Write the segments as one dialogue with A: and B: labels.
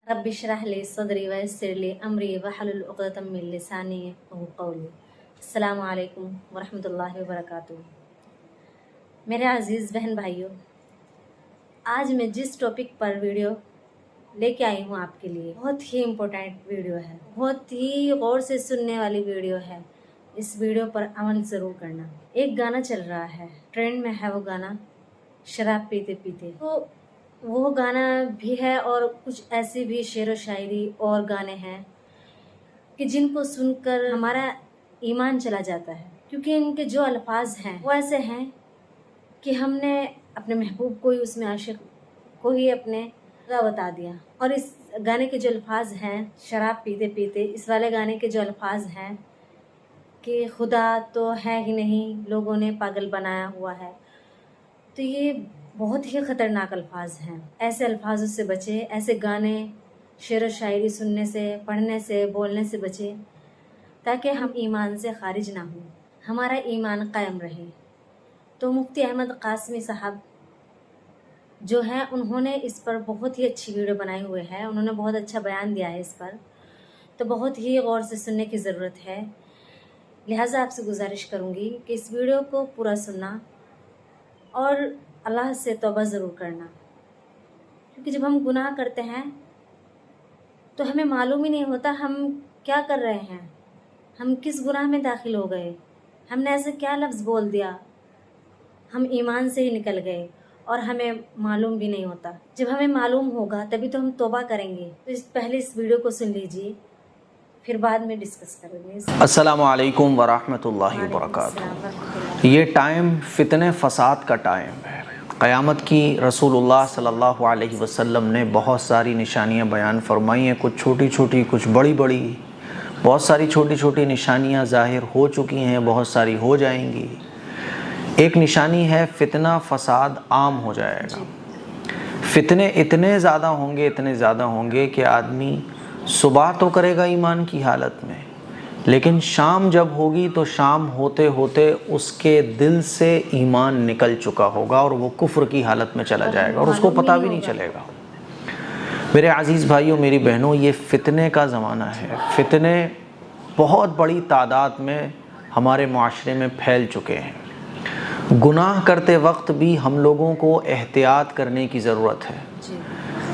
A: Rabbi इश्रह ली सदरी वयस्सिर ली अमरी वहलुल उक़दतम मिन लिसानी यफ़क़हू क़ौली। अस्सलामु अलैकुम वरहमतुल्लाहि वबरकातुहू। मेरे अज़ीज़ बहन भाइयों, आज मैं जिस टॉपिक पर वीडियो लेके आई हूँ आपके लिए बहुत ही इम्पोर्टेंट वीडियो है, बहुत ही गौर से सुनने वाली वीडियो है। इस वीडियो पर अमल ज़रूर करना। एक गाना चल रहा है, ट्रेंड में है वो गाना, शराब पीते पीते। तो वो गाना भी है और कुछ ऐसी भी शेर व शायरी और गाने हैं कि जिनको सुनकर हमारा ईमान चला जाता है, क्योंकि इनके जो अल्फाज हैं वो ऐसे हैं कि हमने अपने महबूब को ही, उसमें आशिक को ही अपने का बता दिया। और इस गाने के जो अल्फाज हैं, शराब पीते पीते, इस वाले गाने के जो अल्फाज हैं कि खुदा तो है ही नहीं, लोगों ने पागल बनाया हुआ है, तो ये बहुत ही ख़तरनाक अल्फाज हैं। ऐसे अल्फाजों से बचे, ऐसे गाने शेर व शायरी सुनने से, पढ़ने से, बोलने से बचे, ताकि हम ईमान से खारिज ना हों, हमारा ईमान कायम रहे। तो मुफ्ती अहमद कासमी साहब जो हैं, उन्होंने इस पर बहुत ही अच्छी वीडियो बनाई हुई है, उन्होंने बहुत अच्छा बयान दिया है इस पर, तो बहुत ही गौर से सुनने की ज़रूरत है। लिहाजा आपसे गुजारिश करूँगी कि इस वीडियो को पूरा सुनना और अल्लाह से तौबा ज़रूर करना, क्योंकि जब हम गुनाह करते हैं तो हमें मालूम ही नहीं होता हम क्या कर रहे हैं, हम किस गुनाह में दाखिल हो गए, हमने ऐसे क्या लफ्ज़ बोल दिया, हम ईमान से ही निकल गए और हमें मालूम भी नहीं होता। जब हमें मालूम होगा तभी तो हम तौबा करेंगे। तो पहले इस वीडियो को सुन लीजिए, फिर बाद में डिस्कस करेंगे।
B: अस्सलामु अलैकुम वरहमतुल्लाहि वबरकातुहू। ये टाइम फितने फसाद का टाइम है। क़यामत की रसूलुल्लाह सल्लल्लाहु अलैहि वसल्लम ने बहुत सारी निशानियां बयान फरमाई हैं, कुछ छोटी छोटी, कुछ बड़ी बड़ी। बहुत सारी छोटी छोटी निशानियां ज़ाहिर हो चुकी हैं, बहुत सारी हो जाएंगी। एक निशानी है, फितना फसाद आम हो जाएगा। फितने इतने ज़्यादा होंगे, इतने ज़्यादा होंगे कि आदमी सुबह तो करेगा ईमान की हालत में, लेकिन शाम जब होगी तो शाम होते होते उसके दिल से ईमान निकल चुका होगा और वो कुफ्र की हालत में चला जाएगा और उसको पता भी नहीं चलेगा। मेरे अज़ीज़ भाइयों, मेरी बहनों, ये फितने का ज़माना है। फितने बहुत बड़ी तादाद में हमारे मुआशरे में फैल चुके हैं। गुनाह करते वक्त भी हम लोगों को एहतियात करने की ज़रूरत है।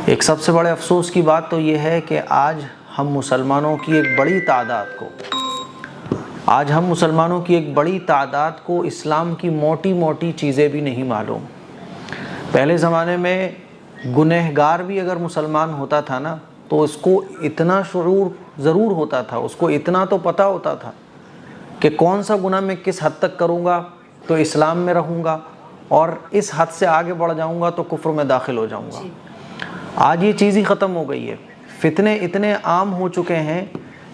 B: एक सबसे बड़े अफसोस की बात तो ये है कि आज हम मुसलमानों की एक बड़ी तादाद को इस्लाम की मोटी मोटी चीज़ें भी नहीं मालूम। पहले ज़माने में गुनहगार भी अगर मुसलमान होता था ना, तो उसको इतना शुऊर ज़रूर होता था, उसको इतना तो पता होता था कि कौन सा गुनाह मैं किस हद तक करूँगा तो इस्लाम में रहूँगा और इस हद से आगे बढ़ जाऊँगा तो कुफ्र में दाखिल हो जाऊँगा। आज ये चीज़ ही ख़त्म हो गई है। फितने इतने आम हो चुके हैं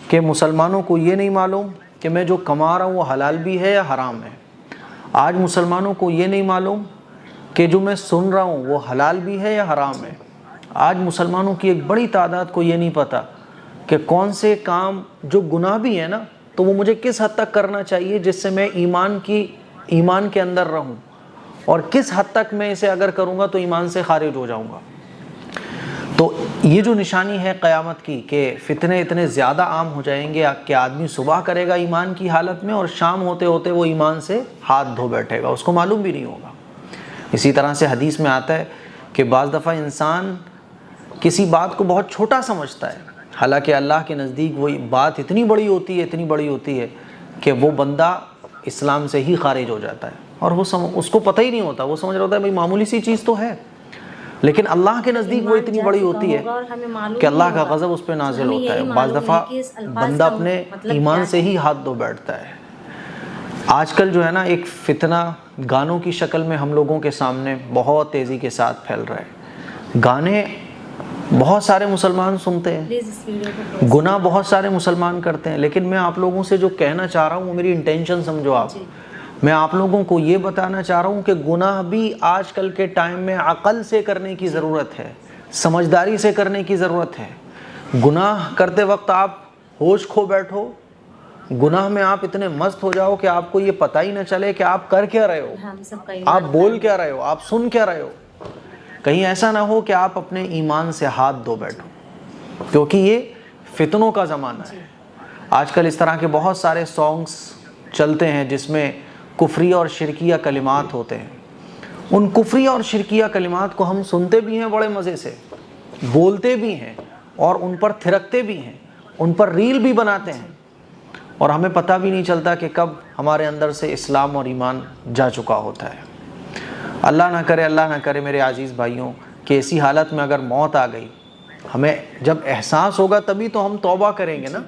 B: कि मुसलमानों को ये नहीं मालूम कि मैं जो कमा रहा हूँ वो हलाल भी है या हराम है। आज मुसलमानों को ये नहीं मालूम कि जो मैं सुन रहा हूँ वो हलाल भी है या हराम है। आज मुसलमानों की एक बड़ी तादाद को ये नहीं पता कि कौन से काम जो गुनाह भी है ना, तो वो मुझे किस हद तक करना चाहिए जिससे मैं ईमान के अंदर रहूँ, और किस हद तक मैं इसे अगर करूँगा तो ईमान से खारिज हो जाऊँगा। तो ये जो निशानी है क़यामत की कि फितने इतने ज़्यादा आम हो जाएंगे कि आदमी सुबह करेगा ईमान की हालत में और शाम होते होते वो ईमान से हाथ धो बैठेगा, उसको मालूम भी नहीं होगा। इसी तरह से हदीस में आता है कि बाज़ दफ़ा इंसान किसी बात को बहुत छोटा समझता है, हालांकि अल्लाह के नज़दीक वो बात इतनी बड़ी होती है कि वो बंदा इस्लाम से ही खारिज हो जाता है और उसको पता ही नहीं होता। वो समझ रहा होता है भाई मामूली सी चीज़ तो है, लेकिन अल्लाह के नज़दीक वो इतनी बड़ी होती है कि अल्लाह का गज़ब उस पर नाजिल होता है। बाज़ दफ़ा बंदा अपने ईमान से ही हाथ धो बैठता है। आजकल जो है ना, एक फितना गानों की शक्ल में हम लोगों के सामने बहुत तेज़ी के साथ फैल रहा है। गाने बहुत सारे मुसलमान सुनते हैं, गुनाह बहुत सारे मुसलमान करते हैं, लेकिन मैं आप लोगों से जो कहना चाह रहा हूँ वो मेरी इंटेंशन समझो आप। मैं आप लोगों को ये बताना चाह रहा हूँ कि गुनाह भी आजकल के टाइम में अक़ल से करने की ज़रूरत है, समझदारी से करने की ज़रूरत है। गुनाह करते वक्त आप होश खो बैठो, गुनाह में आप इतने मस्त हो जाओ कि आपको ये पता ही ना चले कि आप कर क्या रहे हो, आप बोल क्या रहे हो, आप सुन क्या रहे हो। कहीं ऐसा ना हो कि आप अपने ईमान से हाथ धो बैठो। کیونکہ یہ فتنوں کا زمانہ ہے. آج کل اس طرح کے بہت سارے سانگز چلتے ہیں جس میں کفری اور شرکیہ کلمات ہوتے ہیں. ان کفری اور شرکیہ کلمات کو ہم سنتے بھی ہیں بڑے مزے سے، بولتے بھی ہیں اور ان پر تھرکتے بھی ہیں، ان پر ریل بھی بناتے ہیں، اور ہمیں پتہ بھی نہیں چلتا کہ کب ہمارے اندر سے اسلام اور ایمان جا چکا ہوتا ہے. اللہ نہ کرے میرے عزیز بھائیوں کہ ایسی حالت میں اگر موت آ گئی، ہمیں جب احساس ہوگا تبھی تو ہم توبہ کریں گے نا.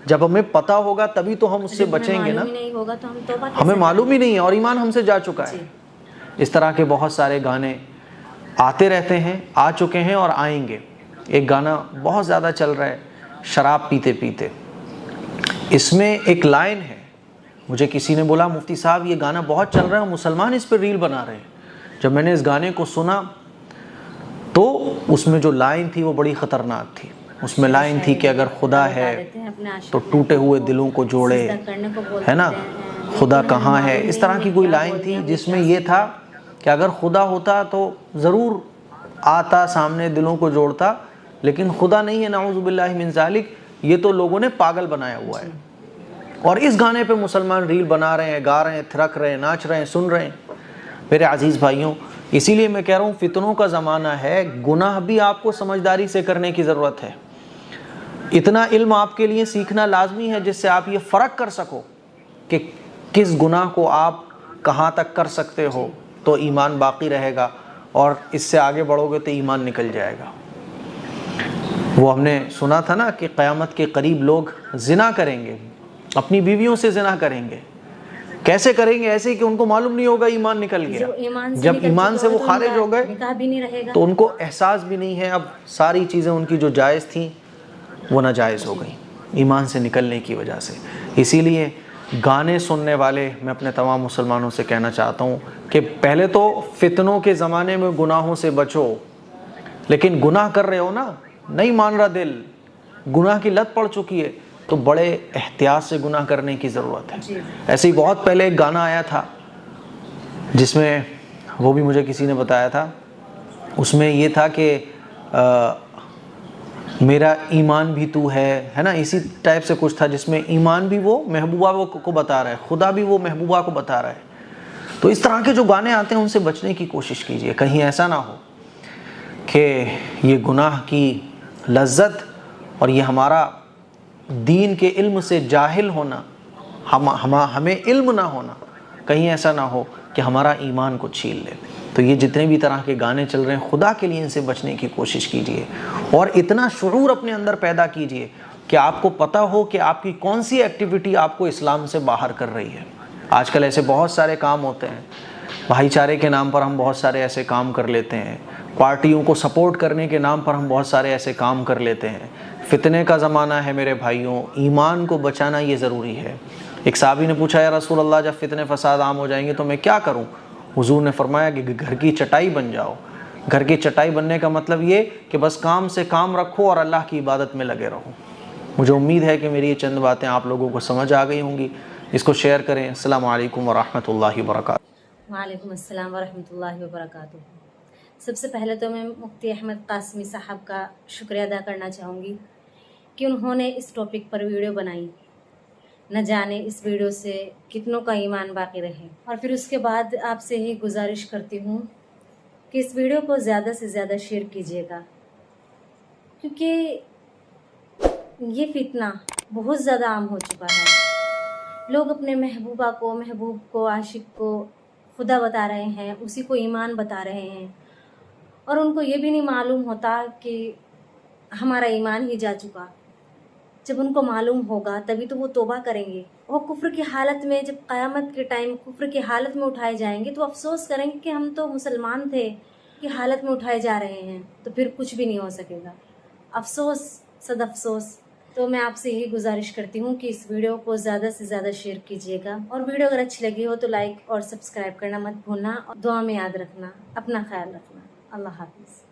B: جب ہمیں پتہ ہوگا تبھی تو ہم اس سے بچیں گے نا. ہمیں معلوم ہی نہیں ہے اور ایمان ہم سے جا چکا ہے. اس طرح کے بہت سارے گانے آتے رہتے ہیں، آ چکے ہیں اور آئیں گے. ایک گانا بہت زیادہ چل رہا ہے، شراب پیتے پیتے. اس میں ایک لائن ہے، مجھے کسی نے بولا مفتی صاحب یہ گانا بہت چل رہا ہے اور مسلمان اس پہ ریل بنا رہے ہیں. جب میں نے اس گانے کو سنا تو اس میں جو لائن تھی وہ بڑی خطرناک تھی. اس میں لائن تھی کہ اگر خدا ہے تو ٹوٹے ہوئے دلوں کو جوڑے، ہے نا، خدا کہاں ہے. اس طرح کی کوئی لائن تھی جس میں یہ تھا کہ اگر خدا ہوتا تو ضرور آتا سامنے، دلوں کو جوڑتا، لیکن خدا نہیں ہے، نعوذ باللہ من ذالک. یہ تو لوگوں نے پاگل بنایا ہوا ہے. اور اس گانے پہ مسلمان ریل بنا رہے ہیں، گا رہے ہیں، تھرک رہے ہیں، ناچ رہے ہیں، سن رہے ہیں. میرے عزیز بھائیوں، اسی لیے میں کہہ رہا ہوں فتنوں کا زمانہ ہے. گناہ بھی آپ کو سمجھداری سے کرنے کی ضرورت ہے. اتنا علم آپ کے لیے سیکھنا لازمی ہے جس سے آپ یہ فرق کر سکو کہ کس گناہ کو آپ کہاں تک کر سکتے ہو تو ایمان باقی رہے گا، اور اس سے آگے بڑھو گے تو ایمان نکل جائے گا. وہ ہم نے سنا تھا نا کہ قیامت کے قریب لوگ زنا کریں گے، اپنی بیویوں سے زنا کریں گے. کیسے کریں گے؟ ایسے کہ ان کو معلوم نہیں ہوگا ایمان نکل گیا. جب ایمان سے وہ خارج ہو گئے تو ان کو احساس بھی نہیں ہے، اب ساری چیزیں ان کی جو جائز تھیں وہ ناجائز ہو گئی ایمان سے نکلنے کی وجہ سے. اسی لیے گانے سننے والے میں اپنے تمام مسلمانوں سے کہنا چاہتا ہوں کہ پہلے تو فتنوں کے زمانے میں گناہوں سے بچو. لیکن گناہ کر رہے ہو نا، نہیں مان رہا دل، گناہ کی لت پڑ چکی ہے، تو بڑے احتیاط سے گناہ کرنے کی ضرورت ہے. ایسے ہی بہت پہلے ایک گانا آیا تھا جس میں، وہ بھی مجھے کسی نے بتایا تھا، اس میں یہ تھا کہ میرا ایمان بھی تو ہے نا، اسی ٹائپ سے کچھ تھا جس میں ایمان بھی وہ محبوبہ کو بتا رہا ہے، خدا بھی وہ محبوبہ کو بتا رہا ہے. تو اس طرح کے جو گانے آتے ہیں ان سے بچنے کی کوشش کیجیے. کہیں ایسا نہ ہو کہ یہ گناہ کی لذت اور یہ ہمارا دین کے علم سے جاہل ہونا، ہمیں علم نہ ہونا، کہیں ایسا نہ ہو کہ ہمارا ایمان کو چھین لے. تو یہ جتنے بھی طرح کے گانے چل رہے ہیں، خدا کے لیے ان سے بچنے کی کوشش کیجیے، اور اتنا شعور اپنے اندر پیدا کیجیے کہ آپ کو پتہ ہو کہ آپ کی کون سی ایکٹیویٹی آپ کو اسلام سے باہر کر رہی ہے. آج کل ایسے بہت سارے کام ہوتے ہیں، بھائی چارے کے نام پر ہم بہت سارے ایسے کام کر لیتے ہیں، پارٹیوں کو سپورٹ کرنے کے نام پر ہم بہت سارے ایسے کام کر لیتے ہیں. فتنے کا زمانہ ہے میرے بھائیوں، ایمان کو بچانا یہ ضروری ہے. ایک صحابی نے پوچھا، یا رسول اللہ جب فتنے فساد عام ہو جائیں گے تو میں کیا کروں؟ حضور نے فرمایا کہ گھر کی چٹائی بن جاؤ. گھر کی چٹائی بننے کا مطلب یہ کہ بس کام سے کام رکھو اور اللہ کی عبادت میں لگے رہو. مجھے امید ہے کہ میری یہ چند باتیں آپ لوگوں کو سمجھ آ گئی ہوں گی. اس کو شیئر کریں. السلام علیکم ورحمۃ اللہ وبرکاتہ.
A: وعلیکم السلام ورحمۃ اللہ وبرکاتہ. سب سے پہلے تو میں مفتی احمد قاسمی صاحب کا شکریہ ادا کرنا چاہوں گی کہ انہوں نے اس ٹاپک پر ویڈیو بنائی. نہ جانے اس ویڈیو سے کتنوں کا ایمان باقی رہے. اور پھر اس کے بعد آپ سے ہی گزارش کرتی ہوں کہ اس ویڈیو کو زیادہ سے زیادہ شیئر کیجیے گا، کیونکہ یہ فتنہ بہت زیادہ عام ہو چکا ہے. لوگ اپنے محبوب کو عاشق کو خدا بتا رہے ہیں، اسی کو ایمان بتا رہے ہیں، اور ان کو یہ بھی نہیں معلوم ہوتا کہ ہمارا ایمان ہی جا چکا. جب ان کو معلوم ہوگا تبھی تو وہ توبہ کریں گے. وہ کفر کی حالت میں، جب قیامت کے ٹائم کفر کی حالت میں اٹھائے جائیں گے تو افسوس کریں گے کہ ہم تو مسلمان تھے، کی حالت میں اٹھائے جا رہے ہیں، تو پھر کچھ بھی نہیں ہو سکے گا. افسوس، صد افسوس. تو میں آپ سے یہی گزارش کرتی ہوں کہ اس ویڈیو کو زیادہ سے زیادہ شیئر کیجیے گا، اور ویڈیو اگر اچھی لگی ہو تو لائک اور سبسکرائب کرنا مت بھولنا، اور دعا میں یاد رکھنا. اپنا خیال رکھنا. اللہ حافظ.